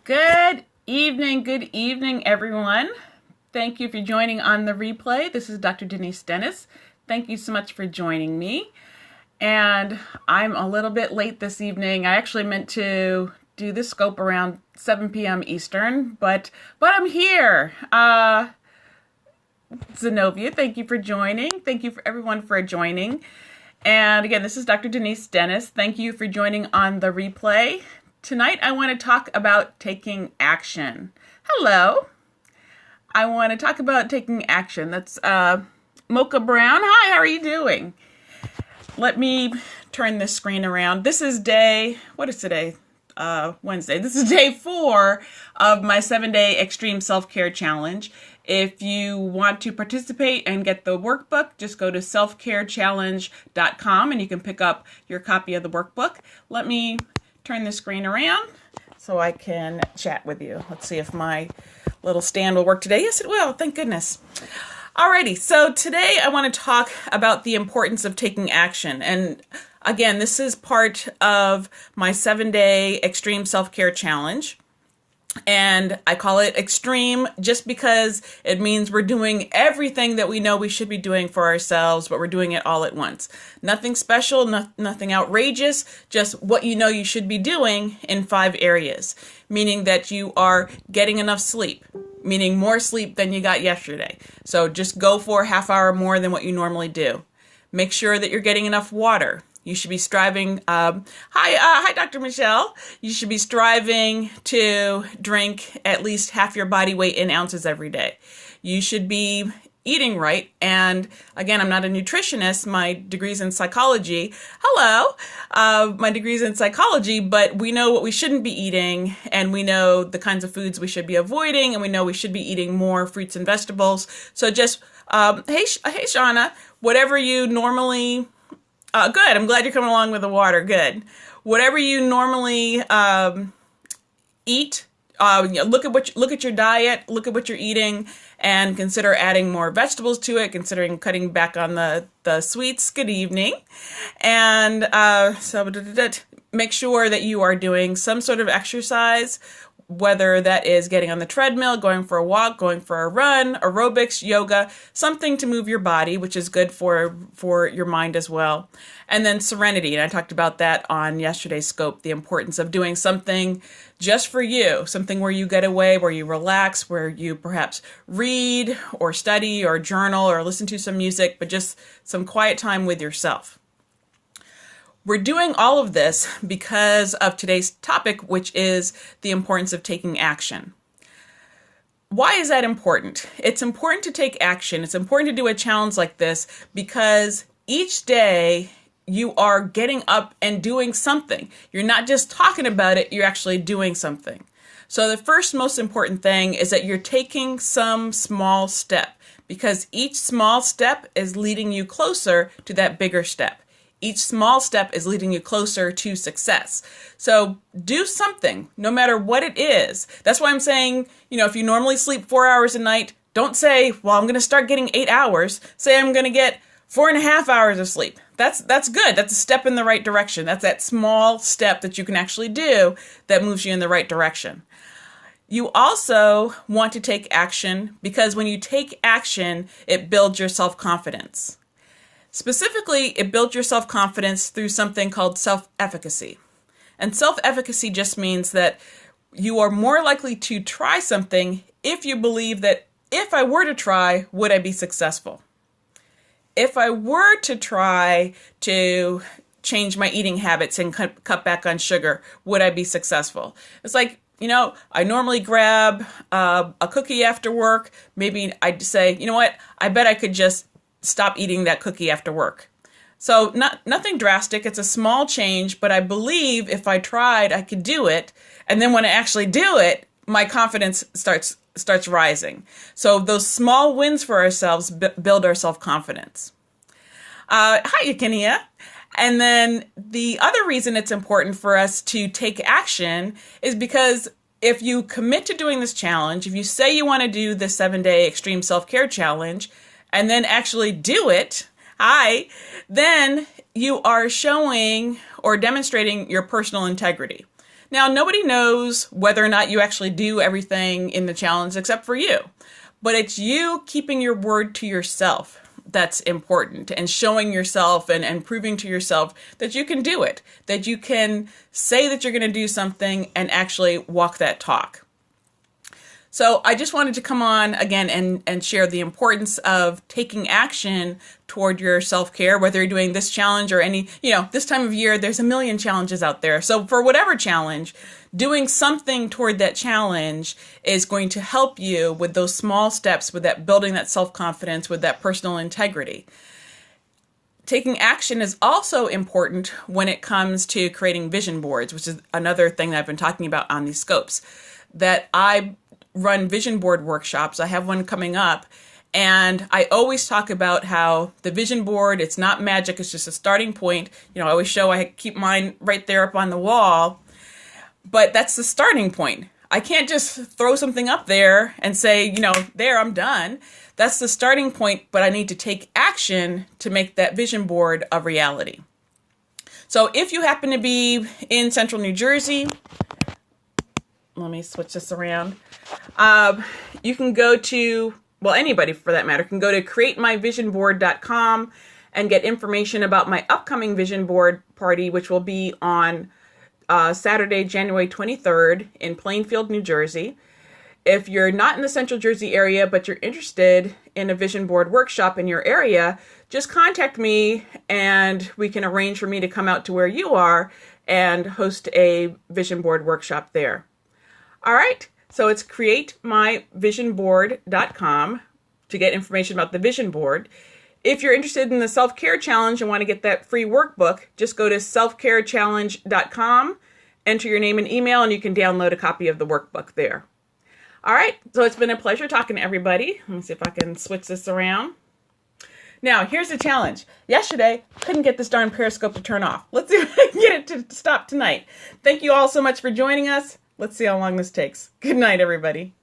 Good evening, everyone. Thank you for joining on the replay. This is Dr. Denise Dennis. Thank you so much for joining me. And I'm a little bit late this evening. I actually meant to do this scope around 7 p.m. Eastern, but I'm here. Zenobia, thank you for joining. Thank you for everyone for joining. And again, this is Dr. Denise Dennis. Thank you for joining on the replay. Tonight, I want to talk about taking action. Hello. I want to talk about taking action. That's Mocha Brown. Hi, how are you doing? Let me turn this screen around. This is what is today? Wednesday. This is day 4 of my 7-day extreme self-care challenge. If you want to participate and get the workbook, just go to selfcarechallenge.com and you can pick up your copy of the workbook. Let me turn the screen around so I can chat with you. Let's see if my little stand will work today. Yes, it will. Thank goodness. Alrighty, so today I want to talk about the importance of taking action. And again, this is part of my 7-day extreme self-care challenge. And I call it extreme just because it means we're doing everything that we know we should be doing for ourselves, but we're doing it all at once. Nothing special, nothing outrageous, just what you know you should be doing in 5 areas, meaning that you are getting enough sleep, meaning more sleep than you got yesterday. So just go for a half hour more than what you normally do. Make sure that you're getting enough water. You should be striving, hi, Dr. Michelle. You should be striving to drink at least half your body weight in ounces every day. You should be eating right. And again, I'm not a nutritionist. My degree's in psychology. Hello. My degree's in psychology, but we know what we shouldn't be eating, and we know the kinds of foods we should be avoiding, and we know we should be eating more fruits and vegetables. So just, hey, Shauna, whatever you normally... good. I'm glad you're coming along with the water. Good. Whatever you normally eat, look at your diet, look at what you're eating, and consider adding more vegetables to it. Considering cutting back on the sweets. Good evening, and make sure that you are doing some sort of exercise. Whether that is getting on the treadmill, going for a walk, going for a run, aerobics, yoga, something to move your body, which is good for your mind as well. And then serenity, and I talked about that on yesterday's scope, the importance of doing something just for you, something where you get away, where you relax, where you perhaps read or study or journal or listen to some music, but just some quiet time with yourself. We're doing all of this because of today's topic, which is the importance of taking action. Why is that important? It's important to take action. It's important to do a challenge like this because each day you are getting up and doing something. You're not just talking about it, you're actually doing something. So the first most important thing is that you're taking some small step, because each small step is leading you closer to that bigger step. Each small step is leading you closer to success. So do something, no matter what it is. That's why I'm saying, if you normally sleep 4 hours a night, don't say, well, I'm going to start getting 8 hours. Say I'm going to get 4.5 hours of sleep. That's good. That's a step in the right direction. That's that small step that you can actually do that moves you in the right direction. You also want to take action because when you take action, it builds your self-confidence. Specifically, it builds your self-confidence through something called self-efficacy. And self-efficacy just means that you are more likely to try something if you believe that if I were to try, would I be successful? If I were to try to change my eating habits and cut back on sugar, would I be successful? It's like, I normally grab a cookie after work. Maybe I'd say, you know what, I bet I could just stop eating that cookie after work. So nothing drastic. It's a small change, but I believe if I tried, I could do it. And then when I actually do it, my confidence starts rising. So those small wins for ourselves build our self-confidence. Hi, Yakenia. And then the other reason it's important for us to take action is because if you commit to doing this challenge, if you say you want to do the 7-day extreme self-care challenge, and then actually do it, then you are showing or demonstrating your personal integrity. Now, nobody knows whether or not you actually do everything in the challenge except for you. But it's you keeping your word to yourself that's important, and showing yourself and proving to yourself that you can do it, that you can say that you're going to do something and actually walk that talk. So I just wanted to come on again and share the importance of taking action toward your self-care, whether you're doing this challenge or any, this time of year, there's a million challenges out there. So for whatever challenge, doing something toward that challenge is going to help you with those small steps, with that building that self-confidence, with that personal integrity. Taking action is also important when it comes to creating vision boards, which is another thing that I've been talking about on these scopes, that I run vision board workshops. I have one coming up, and I always talk about how the vision board, it's not magic, it's just a starting point. I always show, I keep mine right there up on the wall, but that's the starting point. I can't just throw something up there and say, there, I'm done. That's the starting point, but I need to take action to make that vision board a reality. So if you happen to be in central New Jersey, let me switch this around. You can go to, anybody for that matter, can go to createmyvisionboard.com and get information about my upcoming vision board party, which will be on Saturday, January 23rd in Plainfield, New Jersey. If you're not in the Central Jersey area, but you're interested in a vision board workshop in your area, just contact me and we can arrange for me to come out to where you are and host a vision board workshop there. All right, so it's createmyvisionboard.com to get information about the vision board. If you're interested in the self-care challenge and want to get that free workbook, just go to selfcarechallenge.com, enter your name and email, and you can download a copy of the workbook there. All right, so it's been a pleasure talking to everybody. Let me see if I can switch this around. Now, here's the challenge. Yesterday, couldn't get this darn Periscope to turn off. Let's see if I can get it to stop tonight. Thank you all so much for joining us. Let's see how long this takes. Good night, everybody.